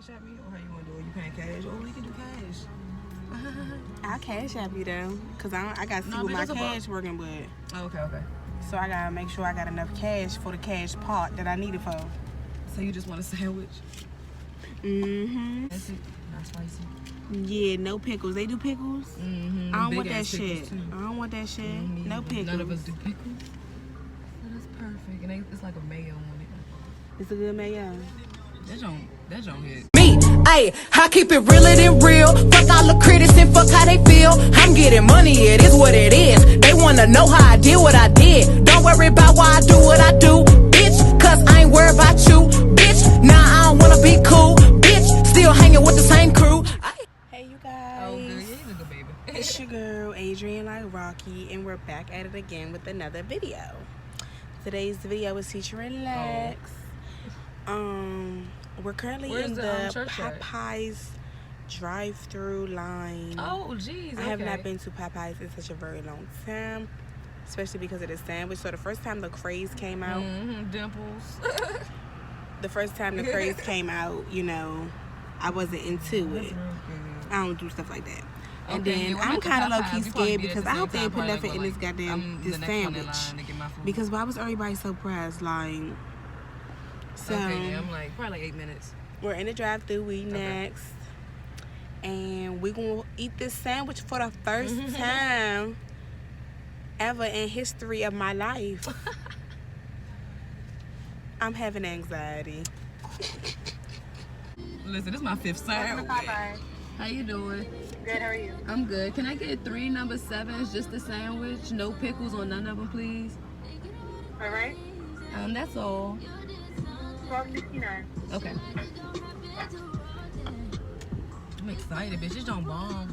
cash at me, or how you want to do it? You paying cash? Or we can do cash. I'll cash at you though, cause I gotta see what my cash working with. Oh, okay. So I gotta make sure I got enough cash for the cash pot that I need it for. So you just want a sandwich? Mm-hmm. That's it. Not spicy. Yeah, no pickles. They do pickles? Mm-hmm. I don't want that shit. I don't want that shit. No pickles. None of us do pickles. Oh, that's perfect. And it's like a mayo on it. It's a good mayo. That don't hit. Me, ayy, I keep it realer than real. Fuck all the critics and fuck how they feel. I'm getting money, it is what it is. They wanna know how I did what I did. Don't worry about why I do what I do, bitch. Cause I ain't worried about you, bitch. Nah, I don't wanna be cool, bitch. Still hanging with the same crew. Hey, you guys. Oh, good. Yeah, you a good baby. It's your girl, Adrian like Rocky, and we're back at it again with another video. Today's video is featuring Lex. We're currently in the Popeyes drive-through line. Oh, geez. I have not been to Popeyes in such a very long time, especially because of the sandwich. So the first time the craze came out, dimples. the first time the craze came out, you know, I wasn't into it. I don't do stuff like that. And then I'm kind of low-key scared because I hope they ain't put nothing in this goddamn sandwich. Because why was everybody so pressed? Like, so okay, yeah, I'm like probably like 8 minutes. We're in the drive-thru. We next, and we gonna eat this sandwich for the first time ever in history of my life. I'm having anxiety. Listen, this is my 5th sandwich. How you doing? Good. How are you? I'm good. Can I get 3 number 7s, just a sandwich, no pickles on none of them, please? All right. That's all. $12.69. Okay. I'm excited, bitch. This don't bomb.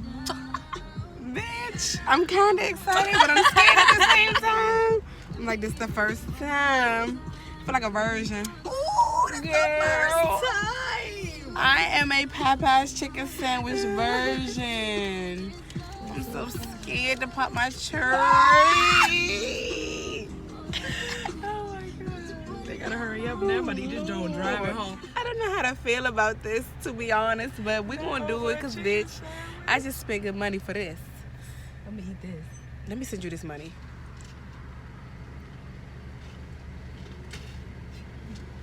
Bitch, I'm kind of excited, but I'm scared at the same time. I'm like, this is the first time. I feel like a virgin. Ooh, this is the first time. I am a Popeyes chicken sandwich virgin. I'm so scared to pop my cherry. Gotta hurry up now, but you just don't drive it home. I don't know how to feel about this, to be honest, but we're gonna do it because, bitch, I just spent good money for this. Let me eat this. Let me send you this money.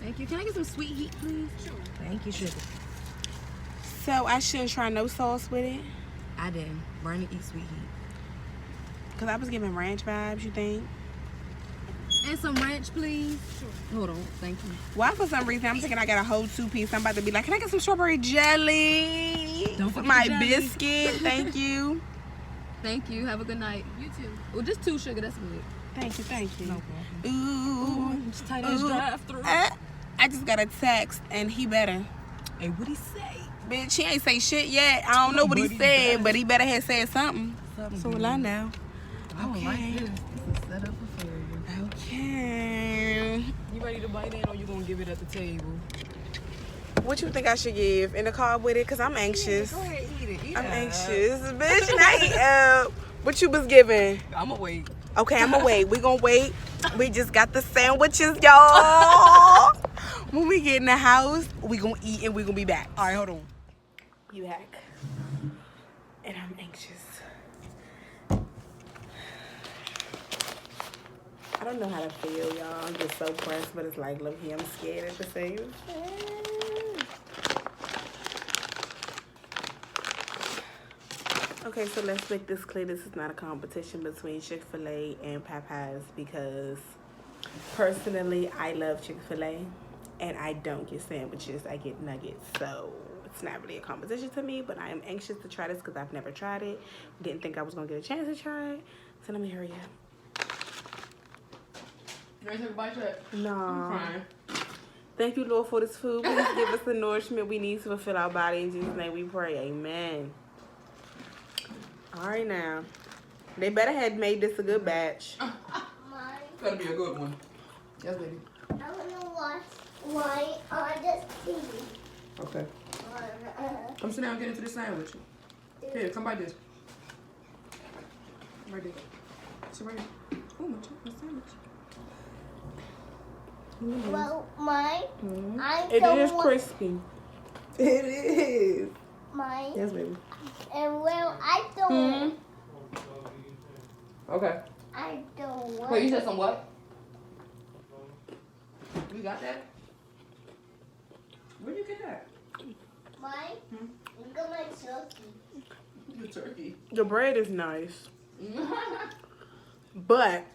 Thank you. Can I get some sweet heat, please? Sure. Thank you, sugar. So I shouldn't try no sauce with it? I didn't. Bernie eat sweet heat. Because I was giving ranch vibes, you think? And some ranch, please. Sure. Hold on. Thank you. Why, for some reason, I'm thinking I got a whole 2-piece. I'm about to be like, can I get some strawberry jelly? Don't forget my jelly. Biscuit. Thank you. Thank you. Have a good night. You too. Well, just 2 sugar. That's good. Thank you. No problem. Ooh. It's tight as drive-through. I just got a text, and he better. Hey, what'd he say? Bitch, he ain't say shit yet. I don't know what he said, but he better have said something. So will I know. I don't like this. This is set up for failure. Okay. You ready to bite in, or you gonna give it at the table? What you think I should give in the car with it? Because I'm anxious. Go ahead, eat it. I'm anxious. Bitch, not eat up. What you was giving? I'ma wait. Okay, I'ma wait. We gonna wait. We just got the sandwiches, y'all. When we get in the house, we gonna eat and we gonna be back. All right, hold on. We back. And I'm anxious. I don't know how to feel, y'all. I'm just so pressed, but it's like, look here, I'm scared at the same time. Okay, so let's make this clear. This is not a competition between Chick-fil-A and Popeyes because personally, I love Chick-fil-A and I don't get sandwiches. I get nuggets. So it's not really a competition to me, but I am anxious to try this because I've never tried it. Didn't think I was going to get a chance to try it. So let me hurry up. You ready to take a bite yet? No. I'm crying. Thank you, Lord, for this food. Please give us the nourishment we need to fulfill our body. In Jesus' name we pray. Amen. All right, now. They better have made this a good batch. It's gotta be a good one. Yes, baby. I want to watch why on this TV. Okay. Come sit down and get into the sandwich. Here, come by this. Right there. Sit right here. Oh, my chocolate sandwich. Well, mine, I'm It the is one. crispy. It is. Mine. Yes, baby. And well, I don't. Okay. I don't want. Wait, you said some what? You got that? Where'd you get that? Mine. Look at my turkey. The turkey. The bread is nice, but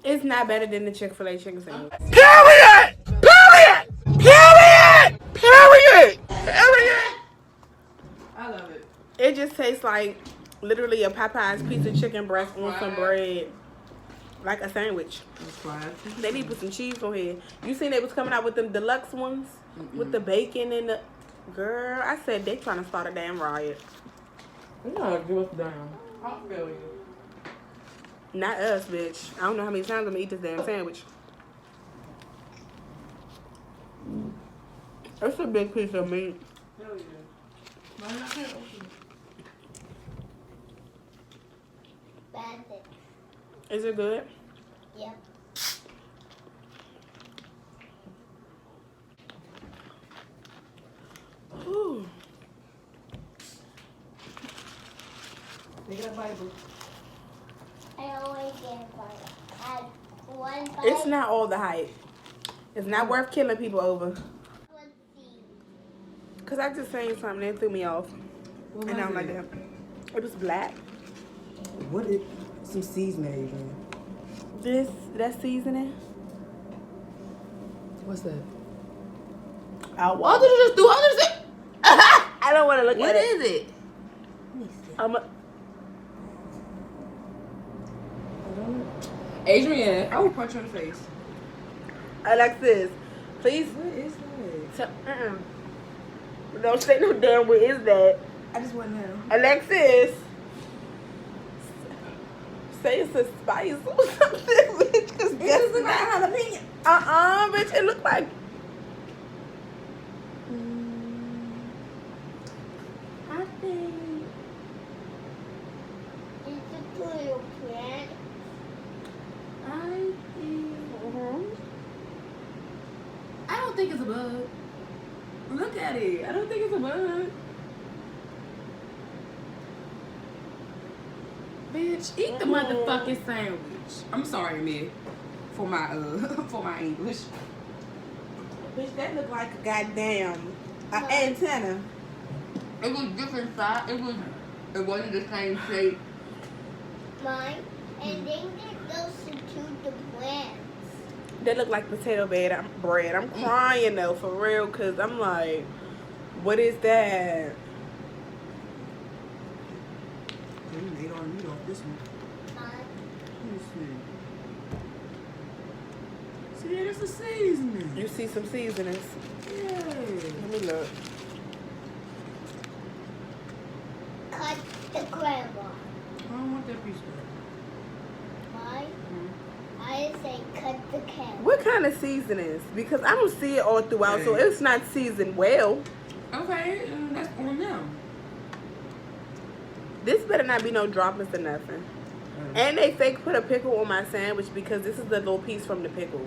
it's not better than the Chick-fil-A chicken sandwich. Period! Period! Period! Period! Period! I love it. It just tastes like literally a Popeyes piece of chicken breast on some bread, like a sandwich. That's fine. They need to put some cheese on here. You seen they was coming out with them deluxe ones with the bacon and the. Girl, I said they trying to start a damn riot. You gotta give us down. I feel you. Not us, bitch. I don't know how many times I'm gonna eat this damn sandwich. It's a big piece of meat. Hell yeah. Mine not here. Bad thing. Is it good? Yep. Ooh. They got a Bible. I always get a bite. I had one bite. It's not all the hype. It's not worth killing people over. Let's see. Cause I just saying something that threw me off. What And I don't was like it? that. It was black. What is some seasoning, Adrian? That seasoning. What's that? What did you just do? What is it? I don't want to look What at is it? Adrian, I will punch you in the face. Alexis, please. What is that? Don't say no damn what is that. I just want to know. Alexis. Say it's a spice or something, bitch. Cause It just look like jalapeno. bitch. It look like. I think. Is it for your plant? I think. I don't think it's a bug. Look at it. I don't think it's a bug. Bitch, eat the motherfucking sandwich. I'm sorry, Amir, for my for my English. Bitch, that look like a goddamn antenna. It was different size. It wasn't the same shape. Mine. And then it goes into the plants. That look like potato bread. I'm crying though, for real, cause I'm like, what is that? You made on me off this one. Mine. Let me see. See, that's a seasoning. You see some seasonings. Yeah. Let me look. Cut the crab off. I don't want that piece back. Mine. I say cut the can. What kind of seasonings? Because I don't see it all throughout, so Hey. it's not seasoned well. Okay, that's on them. This better not be no droplets or nothing. And they fake put a pickle on my sandwich because this is the little piece from the pickle.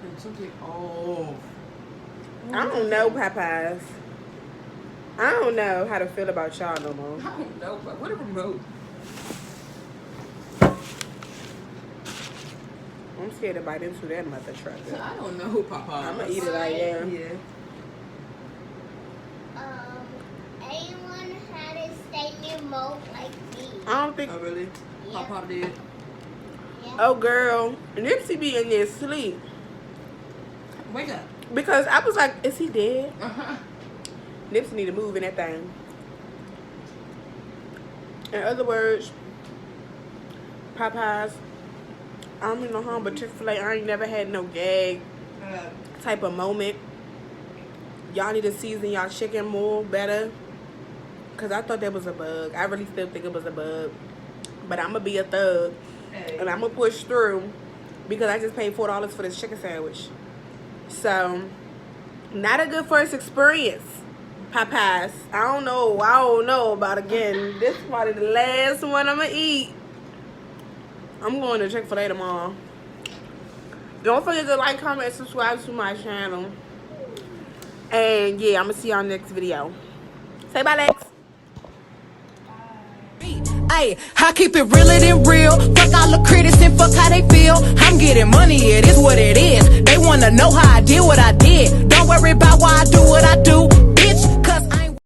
And took it off. I don't know, Popeyes. I don't know how to feel about y'all no more. I don't know, but what a remote. I'm scared to bite into that mother trucker. I don't know, Papa. I'm gonna eat it like that. Yeah. Anyone had a state remote like me? I don't think. Oh, really? Yeah. Papa did. Yeah. Oh, girl. Nipsey be in there asleep. Wake up. Because I was like, is he dead? Uh-huh. Nipsey need to move in that thing. In other words, Popeyes, I don't know how, but Chick-fil-A, I ain't never had no gag type of moment. Y'all need to season y'all chicken more better. Because I thought that was a bug. I really still think it was a bug. But I'm going to be a thug. And I'm going to push through. Because I just paid $4 for this chicken sandwich. So, not a good first experience. Popeyes. I don't know about again. This is probably the last one I'm going to eat. I'm going to Chick-fil-A tomorrow. Don't forget to like, comment, and subscribe to my channel. And yeah, I'm gonna see y'all next video. Say bye, Lex. Ay, I keep it realer than real. Fuck all the critics and fuck how they feel. I'm getting money, it is what it is. They wanna know how I did what I did. Don't worry about why I do what I do.